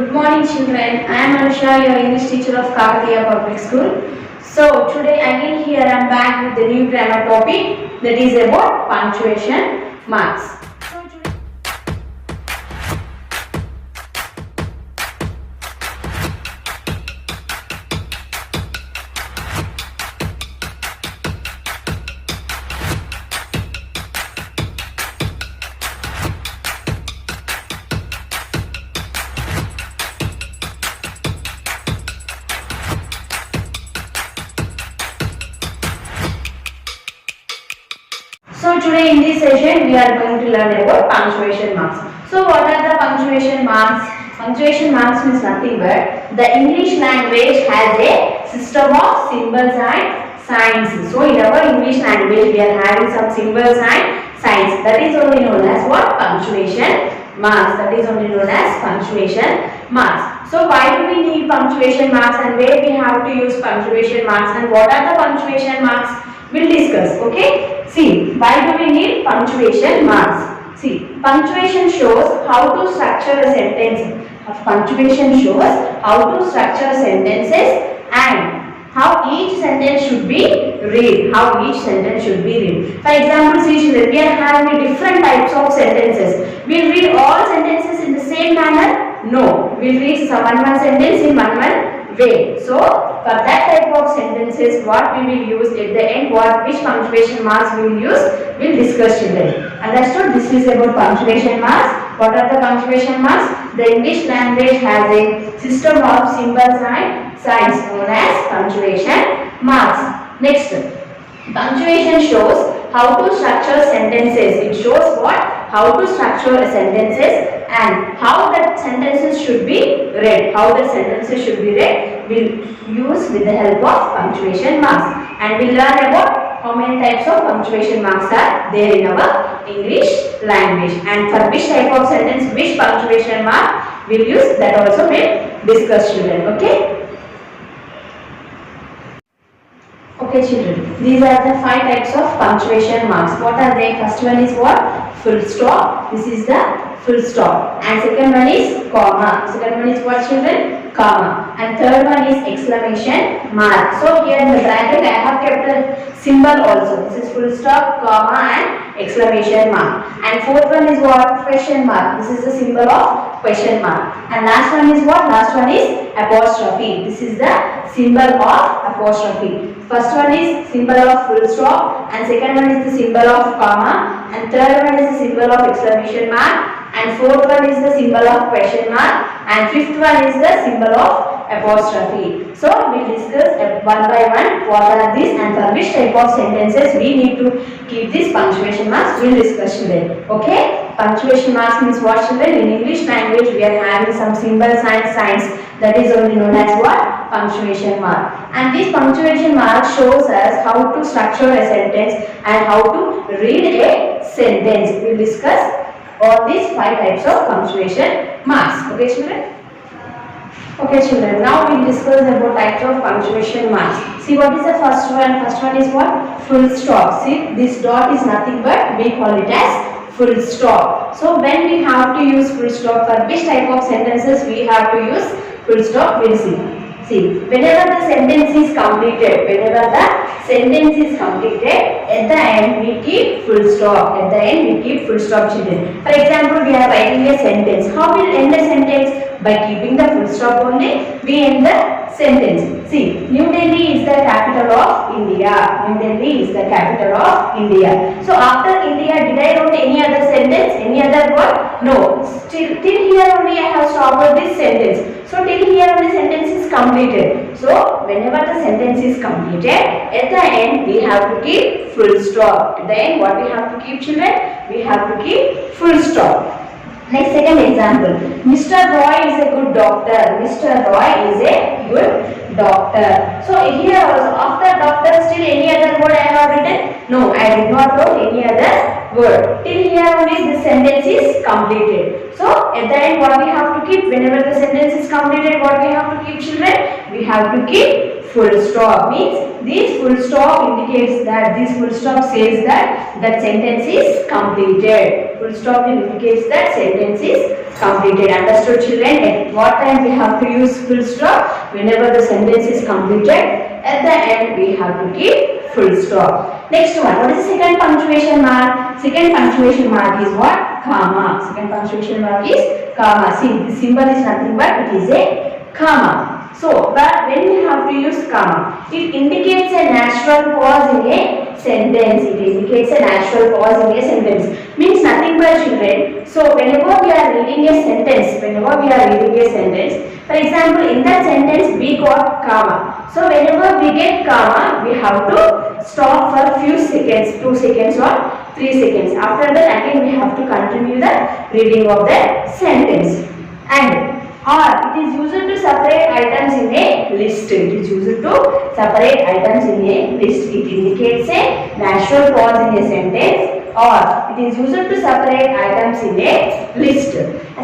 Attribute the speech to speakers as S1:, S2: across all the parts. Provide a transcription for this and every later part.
S1: Good morning children, I am Anusha, your English teacher of Kakatiya Public School. So today again here I am back with the new grammar topic that is about punctuation marks. So today in this session we are going to learn about punctuation marks. So what are the punctuation marks? Punctuation marks means nothing but the English language has a system of symbols and signs. So in our English language we are having some symbols and signs. That is only known as what? Punctuation marks. That is only known as punctuation marks. So why do we need punctuation marks and where we have to use punctuation marks and what are the punctuation marks? We'll discuss. Okay. See, why do we need punctuation marks? See, punctuation shows how to structure a sentence. Punctuation shows how to structure sentences and how each sentence should be read. How each sentence should be read. For example, see children, we are having different types of sentences. We'll read all sentences in the same manner? No. We'll read one sentence in one way. So, for that type of sentences, what we will use at the end, which punctuation marks we will use, we'll discuss children. Understood? This is about punctuation marks. What are the punctuation marks? The English language has a system of symbols and signs known as punctuation marks. Next, punctuation shows how to structure sentences. It shows what? How to structure sentences and how the sentences should be read. How the sentences should be read we'll use with the help of punctuation marks. And we'll learn about how many types of punctuation marks are there in our English language. And for which type of sentence, which punctuation mark we'll use, that also we'll discuss children. Okay? Okay children, these are the 5 types of punctuation marks. What are they? First one is what? Full stop. This is the full stop. And second one is comma. Second one is what children? Comma. And third one is exclamation mark. So here in the bracket I have kept a symbol also. This is full stop, comma and exclamation mark. And fourth one is what? Question mark. This is the symbol of question mark. And last one is what? Last one is apostrophe. This is the symbol of apostrophe. First one is symbol of full stop and second one is the symbol of comma and third one is the symbol of exclamation mark and fourth one is the symbol of question mark and fifth one is the symbol of apostrophe. So we will discuss one by one what are these and for which type of sentences we need to keep these punctuation marks. We will discuss today. Okay? Punctuation marks means what children? In English language we are having some symbols and signs that is only known as what? Punctuation mark. And this punctuation mark shows us how to structure a sentence and how to read a sentence. We will discuss all these 5 types of punctuation marks. Okay children? Okay children, now we will discuss about types of punctuation marks. See what is the first one? First one is what? Full stop. See this dot is nothing but we call it as full stop. So when we have to use full stop, for which type of sentences we have to use full stop, we'll see. See, whenever the sentence is completed, at the end we keep full stop. At the end we keep full stop children. For example, we are writing a sentence. How will end the sentence? By keeping the full stop only, we end the sentence. See, New Delhi is the capital of India. New Delhi is the capital of India. So after India, did I wrote any other sentence? Any other word? No. Till here only I have stopped this sentence. So till here only sentence is completed. So whenever the sentence is completed, at the end we have to keep full stop. At the end what we have to keep children? We have to keep full stop. Next, second example. Mr. Roy is a good doctor. Mr. Roy is a good doctor. So here also after doctor still any other word I have written? No, I did not write any other word. Till here only the sentence is completed. So at the end what we have to keep? Whenever the sentence is completed, what we have to keep children? We have to keep full stop. Means this full stop indicates that this full stop says that that sentence is completed. Full stop indicates that sentence is completed. Understood, children? At what time we have to use full stop? Whenever the sentence is completed. At the end, we have to keep full stop. Next one. What is the second punctuation mark? Second punctuation mark is what? Comma. Second punctuation mark is comma. See, the symbol is nothing but it is a comma. So, but when we have to use comma, it indicates a natural pause in a sentence. It indicates a natural pause in a sentence. Means nothing but children. So, whenever we are reading a sentence, for example, in that sentence we got comma. So, whenever we get comma, we have to stop for few seconds, 2 seconds or 3 seconds. After that, again we have to continue the reading of the sentence. And or it is used to separate items in a list. It is used to separate items in a list. It indicates a natural pause in a sentence, or it is used to separate items in a list.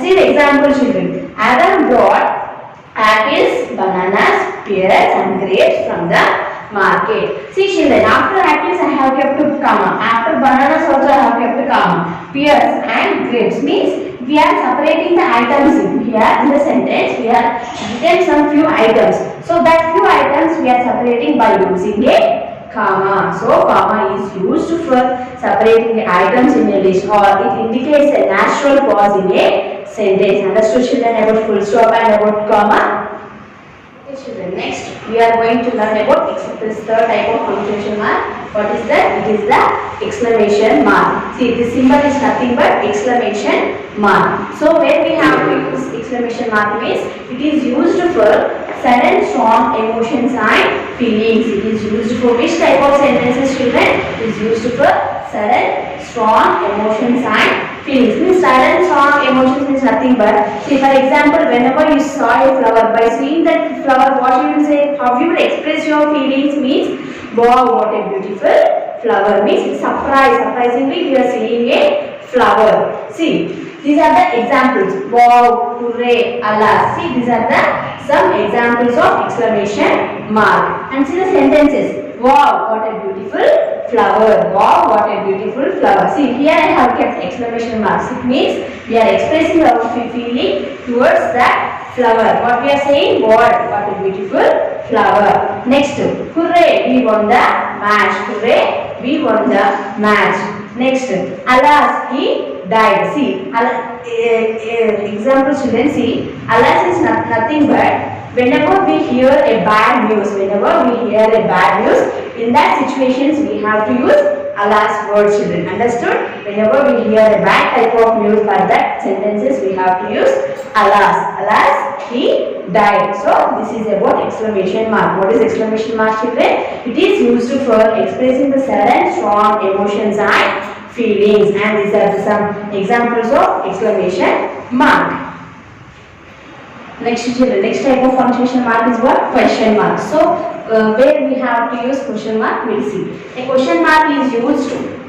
S1: See the example, children. Adam brought apples, bananas, pears and grapes from the market. See children, after apples I have kept to comma. After bananas also I have kept to comma. Pears and grapes means we are separating the items here in the sentence. We are written some few items. So that few items we are separating by using a comma. So comma is used for separating the items in a list, or it indicates a natural pause in a sentence. Understood, children, about full stop and about comma? Children, next we are going to learn about this third type of punctuation mark. What is that? It is the exclamation mark. See, this symbol is nothing but exclamation mark. So when we have to use exclamation mark means it is used for sudden strong emotions and feelings. It is used for which type of sentences, children? It is used for sudden strong emotions and feelings. Means sudden strong emotions means nothing but, see for example, whenever you saw a flower, by seeing that flower, what you will say, how you will express your feelings means, wow, what a beautiful flower. Means surprisingly we are seeing a flower. See, these are the examples. Wow, hooray, alas. See, these are the some examples of exclamation mark. And see the sentences. Wow, what a beautiful flower. Wow, what a beautiful flower. See, here I have kept exclamation marks. It means we are expressing our feeling towards that flower. What we are saying? What a beautiful flower. Next, hooray, we won the match. Hooray, we won the match. Next, alas, he died. See, example, children, see, alas is nothing but whenever we hear a bad news, in that situations we have to use alas word, children. Understood? Whenever we hear a bad type of news, for that sentences we have to use alas, he died. So this is about exclamation mark. What is exclamation mark, children? It is used for expressing the sudden strong emotions and feelings, and these are some examples of exclamation mark. Next, children, next type of punctuation mark is what? Question mark. So where we have to use question mark, we'll see. A question mark is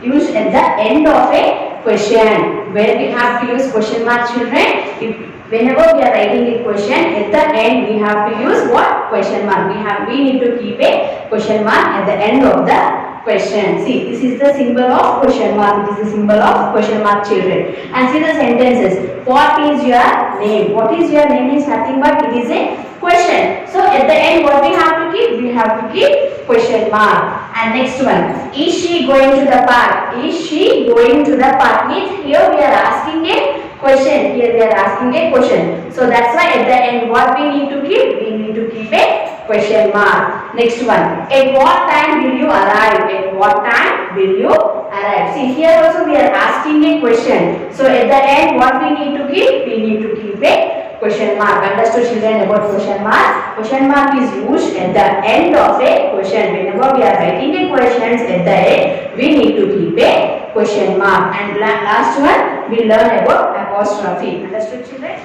S1: used at the end of a question. Where we have to use question mark, children? Whenever we are writing a question, at the end we have to use what? Question mark. We need to keep a question mark at the end of the question. See, this is the symbol of question mark. It is the symbol of question mark, children. And see the sentences. What is your name? What is your name is nothing but it is a question. So at the end, what we have to keep? We have to keep question mark. And next one. Is she going to the park? Is she going to the park? Means here we are asking a question. Here we are asking a question. So that's why at the end, what we need to keep? We need to keep a question mark. Next one. At what time will you arrive? At what time will you arrive? See, here also we are asking a question. So at the end, what we need to keep? We need to keep a question mark. Understood, children, about question mark? Question mark is used at the end of a question. Whenever we are writing a questions at the end, we need to keep a question mark. And last one, we learn about apostrophe. Understood, children?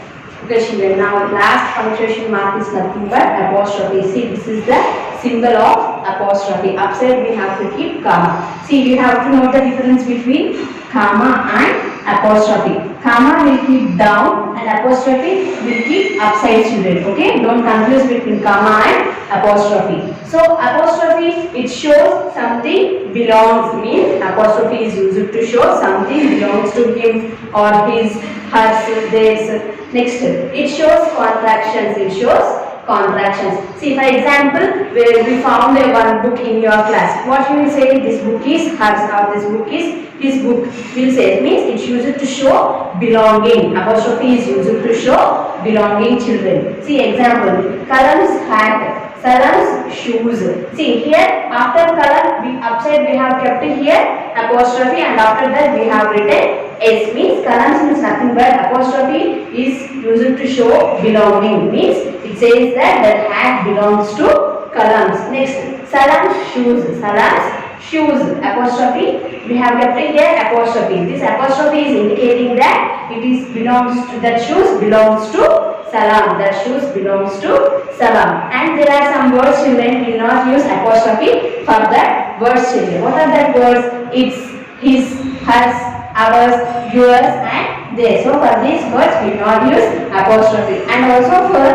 S1: Okay, children, now last punctuation mark is nothing but apostrophe. See, this is the symbol of apostrophe. Upside we have to keep comma. See, we have to know the difference between comma and apostrophe. Comma will keep down and apostrophe will keep upside, children. Okay, don't confuse between comma and apostrophe. So apostrophe, it shows something belongs, means apostrophe is used to show something belongs to him or his, hers, theirs. Next, it shows contractions. It shows contractions. See, for example, where we found a one book in your class, what you will say? This book is hers or this book is his book. Will say it means it's used to show belonging. Apostrophe is used to show belonging, children. See example, Kalam's hat, Salam's shoes. See here, after color, upside we have kept here apostrophe, and after that we have written S. Means Kalam's means nothing but apostrophe is used to show belonging. Means it says that hat belongs to Kalam's. Next, Salam's shoes. Salam's shoes, apostrophe. We have kept here apostrophe. This apostrophe is indicating that it is belongs to, that shoes belongs to Salam. That shoes belongs to Salam. And there are some words, children will not use apostrophe for that words, children. What are that words? It's his, hers, ours, yours and theirs. So for these words we will not use apostrophe. And also for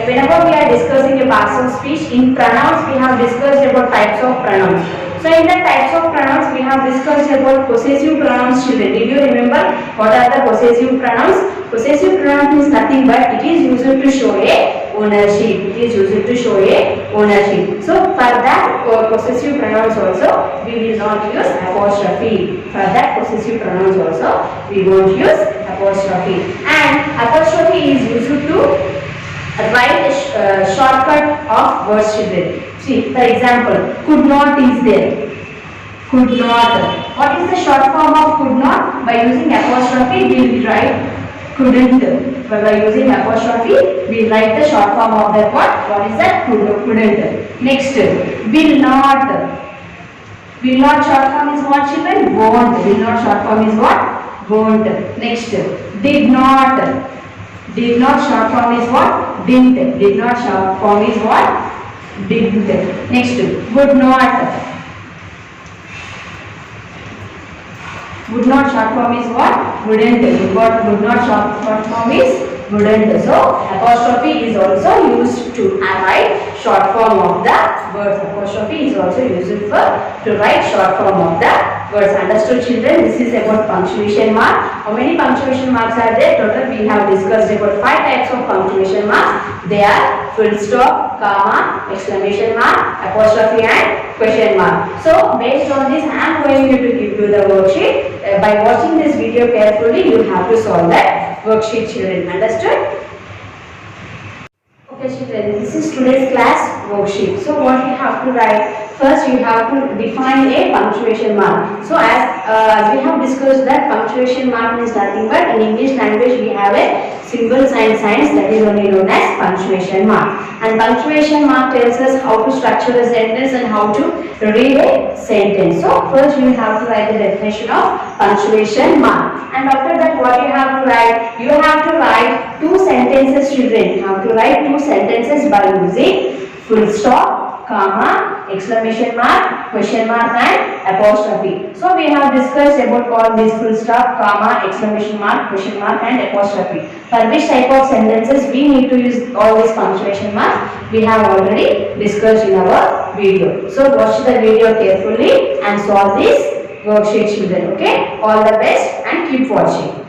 S1: whenever we are discussing a parts of speech, in pronouns we have discussed about types of pronouns. So in the types of pronouns we have discussed about possessive pronouns, children. Did you remember what are the possessive pronouns? Possessive pronoun is nothing but it is used to show a ownership. It is used to show a ownership. So for that possessive pronouns also we will not use apostrophe. For that possessive pronouns also we won't use apostrophe. And apostrophe is used to write a shortcut of words, children. See, for example, could not is there. Could not. What is the short form of could not? By using apostrophe we will write couldn't. But by using apostrophe we write the short form of that word. What is that? Couldn't. Next, will not. Will not short form is what, children? Won't. Will not short form is what? Won't. Next, did not. Did not short form is what? Didn't. Did not short form is what? Didn't. Next, would not. Would not short form is what? Wouldn't. Would not short form is wouldn't. So apostrophe is also used to write short form of the words. Apostrophe is also used for to write short form of the words. Understood, children? This is about punctuation mark. How many punctuation marks are there? Total we have discussed about 5 types of punctuation marks. They are full stop, comma, exclamation mark, apostrophe and question mark. So based on this I am going to give you the worksheet. By watching this video carefully you have to solve that worksheet, children. Understood? Okay, children, this is today's class worksheet. So what you have to write? First you have to define a punctuation mark. So as we have discussed that punctuation mark is nothing but in English language we have a symbols and signs that is only known as punctuation mark. And punctuation mark tells us how to structure a sentence and how to read a sentence. So first you have to write the definition of punctuation mark. And after that what you have to write? You have to write 2 sentences, children. You have to write 2 sentences by using full stop, comma, exclamation mark, question mark and apostrophe. So we have discussed about all these full stop, comma, exclamation mark, question mark and apostrophe. For which type of sentences we need to use all these punctuation marks we have already discussed in our video. So watch the video carefully and solve this worksheet, children. Okay, all the best and keep watching.